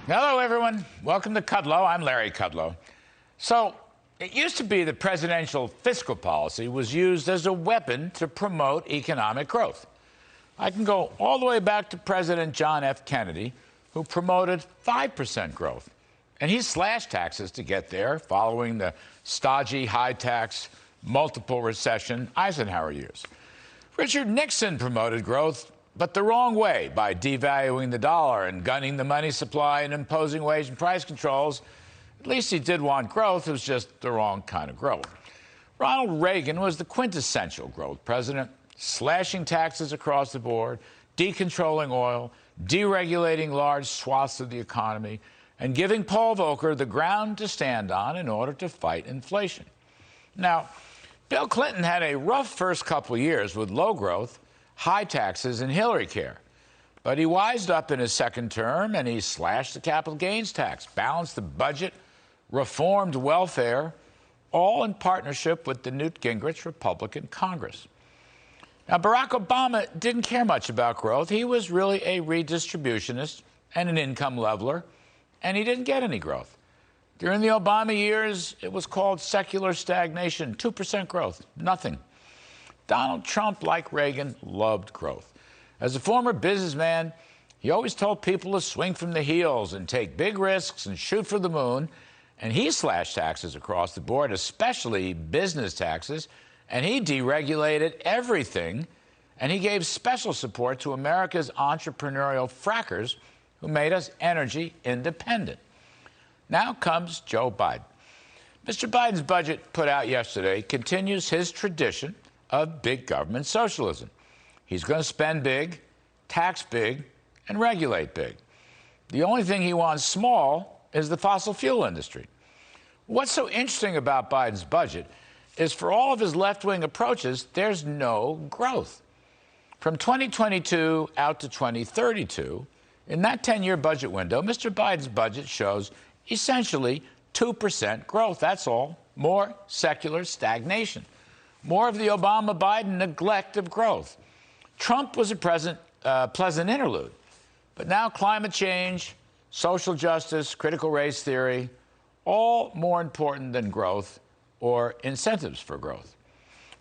Hello, everyone. Welcome to Kudlow. I'm Larry Kudlow. So, it used to be that presidential fiscal policy was used as a weapon to promote economic growth. I can go all the way back to President John F. Kennedy, who promoted 5% growth. And he slashed taxes to get there, following the stodgy, high-tax, multiple recession Eisenhower years. Richard Nixon promoted growth, but the wrong way, by devaluing the dollar and gunning the money supply and imposing wage and price controls. At least he did want growth. It was just the wrong kind of growth. Ronald Reagan was the quintessential growth president, slashing taxes across the board, decontrolling oil, deregulating large swaths of the economy, and giving Paul Volcker the ground to stand on in order to fight inflation. Now, Bill Clinton had a rough first couple of years with low growth, high taxes, and Hillary care. But he wised up in his second term, and he slashed the capital gains tax, balanced the budget, reformed welfare, all in partnership with the Newt Gingrich Republican Congress. Now, Barack Obama didn't care much about growth. He was really a redistributionist and an income leveler, and he didn't get any growth. During the Obama years, it was called secular stagnation, 2% growth, nothing. Donald Trump, like Reagan, loved growth. As a former businessman, he always told people to swing from the heels and take big risks and shoot for the moon. And he slashed taxes across the board, especially business taxes. And he deregulated everything. And he gave special support to America's entrepreneurial frackers who made us energy independent. Now comes Joe Biden. Mr. Biden's budget put out yesterday continues his tradition of big government socialism. He's going to spend big, tax big, and regulate big. The only thing he wants small is the fossil fuel industry. What's so interesting about Biden's budget is, for all of his left-wing approaches, there's no growth. From 2022 out to 2032, in that 10-year budget window, Mr. Biden's budget shows essentially 2% growth. That's all. More secular stagnation. More of the Obama-Biden neglect of growth. Trump was a pleasant interlude. But now climate change, social justice, critical race theory, all more important than growth or incentives for growth.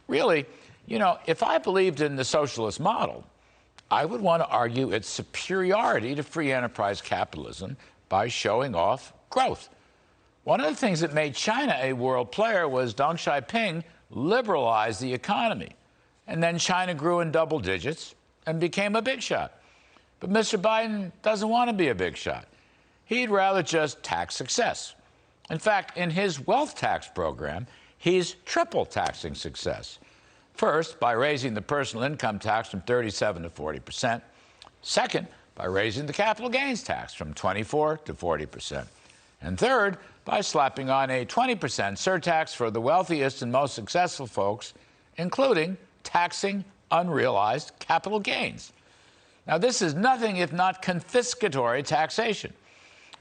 Really, if I believed in the socialist model, I would want to argue its superiority to free enterprise capitalism by showing off growth. One of the things that made China a world player was Deng Xiaoping liberalized the economy. And then China grew in double digits and became a big shot. But Mr. Biden doesn't want to be a big shot. He'd rather just tax success. In fact, in his wealth tax program, he's triple taxing success. First, by raising the personal income tax from 37% to 40%. Second, by raising the capital gains tax from 24% to 40%. And third, by slapping on a 20% surtax for the wealthiest and most successful folks, including taxing unrealized capital gains. Now, this is nothing if not confiscatory taxation.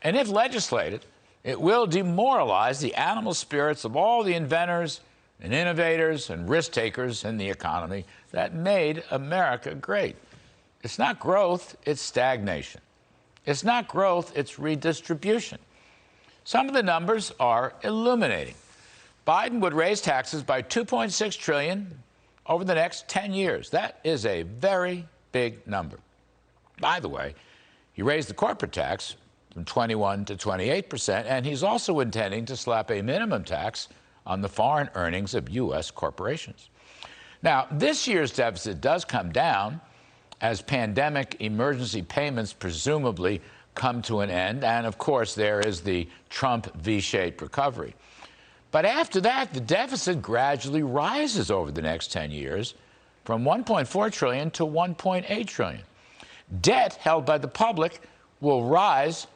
And if legislated, it will demoralize the animal spirits of all the inventors and innovators and risk takers in the economy that made America great. It's not growth, it's stagnation. It's not growth, it's redistribution. Some of the numbers are illuminating. Biden would raise taxes by $2.6 trillion over the next 10 years. That is a very big number. By the way, he raised the corporate tax from 21% to 28%, and he's also intending to slap a minimum tax on the foreign earnings of U.S. corporations. Now, this year's deficit does come down as pandemic emergency payments presumably come to an end, and of course there is the Trump V-shaped recovery. But after that, the deficit gradually rises over the next 10 years from $1.4 trillion to $1.8 trillion. Debt held by the public will rise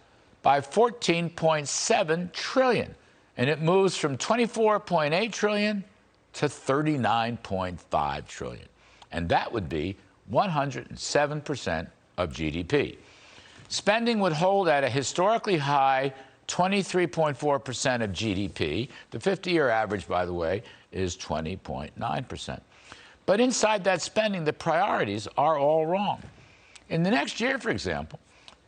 by $14.7 trillion, and it moves from $24.8 trillion to $39.5 trillion. And that would be 107% of GDP. Spending would hold at a historically high 23.4% of GDP. The 50-year average, by the way, is 20.9%. But inside that spending, the priorities are all wrong. In the next year, for example,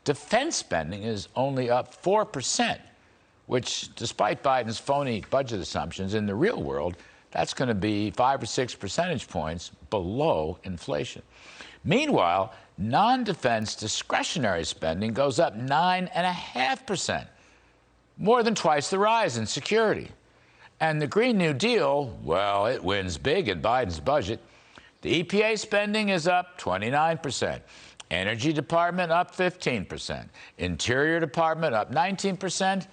Defense spending is only up 4%, which, despite Biden's phony budget assumptions, in the real world, that's going to be 5 or 6 percentage points below inflation. Meanwhile, non-defense discretionary spending goes up 9.5%, more than twice the rise in security. And the Green New Deal, well, it wins big in Biden's budget. The EPA spending is up 29%. Energy Department up 15%. Interior Department up 19%.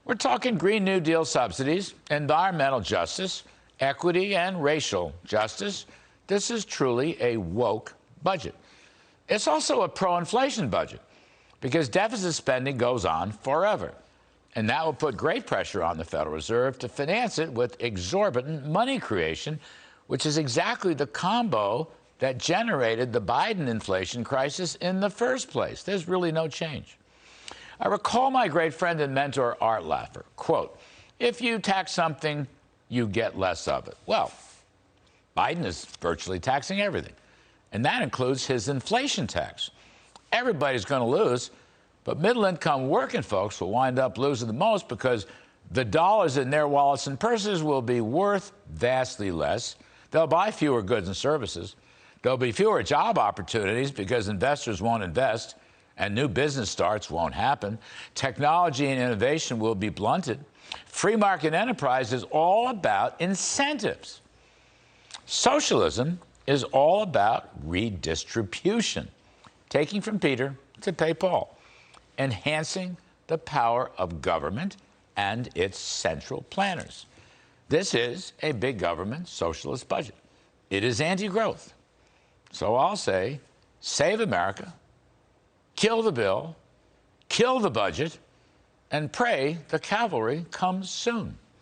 We're talking Green New Deal subsidies, environmental justice, equity, and racial justice. This is truly a woke budget. It's also a pro-inflation budget because deficit spending goes on forever. And that will put great pressure on the Federal Reserve to finance it with exorbitant money creation, which is exactly the combo that generated the Biden inflation crisis in the first place. There's really no change. I recall my great friend and mentor, Art Laffer, quote, "If you tax something, you get less of it." Well, Biden is virtually taxing everything, and that includes his inflation tax. Everybody's going to lose, but middle-income working folks will wind up losing the most because the dollars in their wallets and purses will be worth vastly less. They'll buy fewer goods and services. There'll be fewer job opportunities because investors won't invest and new business starts won't happen. Technology and innovation will be blunted. Free market enterprise is all about incentives. Socialism is all about redistribution, taking from Peter to pay Paul, enhancing the power of government and its central planners. This is a big government socialist budget. It is anti-growth. So I'll say, save America, kill the bill, kill the budget, and pray the cavalry comes soon.